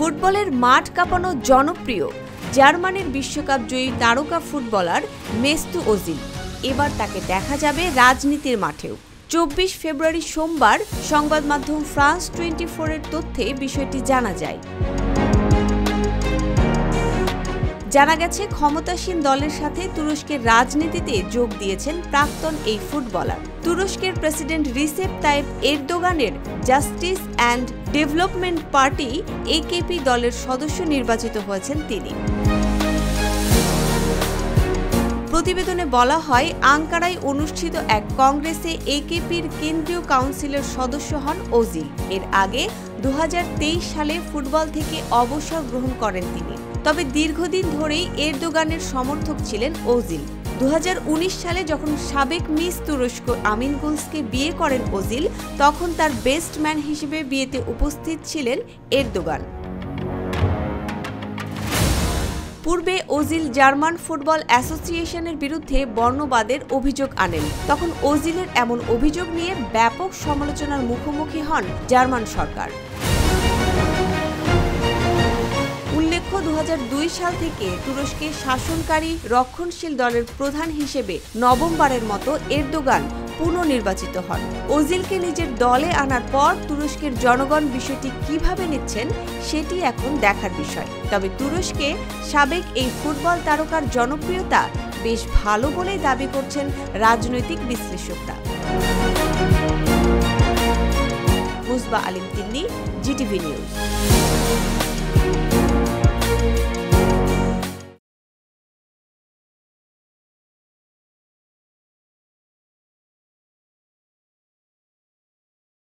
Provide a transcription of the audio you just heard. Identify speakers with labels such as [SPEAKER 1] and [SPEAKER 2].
[SPEAKER 1] ফুটবলের মাঠ কাঁপানো জনপ্রিয় জার্মানির বিশ্বকাপ জয়ী তারকা ফুটবলার মেসুত ওজিল এবার তাকে দেখা যাবে রাজনীতির মাঠেও। ২৪ ফেব্রুয়ারি সোমবার সংবাদ মাধ্যম ফ্রান্স 24-এর তথ্যে বিষয়টি জানা যায়। জানা গেছে, ক্ষমতাসীন দলের সাথে তুরস্কের রাজনীতিতে যোগ দিয়েছেন প্রাক্তন এই ফুটবলার। তুরস্কের প্রেসিডেন্ট রিসেপ তাইপ এরদোগানের justice and development party AKP দলের সদস্য নির্বাচিত হয়েছেন তিনি। প্রতিবেদনে বলা হয়, আঙ্কারায় অনুষ্ঠিত এক কংগ্রেসে একেপির কেন্দ্রীয় কাউন্সিলের সদস্য হন ওজিল। এর আগে ২০২৩ সালে ফুটবল থেকে অবসর গ্রহণ করেন তিনি। তবে দীর্ঘদিন ধরেই এরদোগানের সমর্থক ছিলেন ওজিল। ২০১৯ সালে যখন সাবেক মিস তুরস্ক আমিন গুলসকে বিয়ে করেন ওজিল, তখন তার বেস্ট ম্যান হিসেবে বিয়েতে উপস্থিত ছিলেন এরদোগান। পূর্বে ওজিল জার্মান ফুটবল অ্যাসোসিয়েশনের বিরুদ্ধে বর্ণবাদের অভিযোগ আনেন। তখন ওজিলের এমন অভিযোগ নিয়ে ব্যাপক সমালোচনার মুখোমুখি হন জার্মান সরকার। উল্লেখ্য, ২০০২ সাল থেকে তুরস্কের শাসনকারী রক্ষণশীল দলের প্রধান হিসেবে নবমবারের মতো এরদোগান পুনর্নির্বাচিত হন। ওজিলকে নিজের দলে আনার পর তুরস্কের জনগণ বিষয়টি কিভাবে নিচ্ছেন সেটি এখন দেখার বিষয়। তবে তুরস্কে সাবেক এই ফুটবল তারকার জনপ্রিয়তা বেশ ভালো বলেই দাবি করছেন রাজনৈতিক বিশ্লেষকরা। মুসবা আলিম তিন্নি, জিটিভি নিউজ।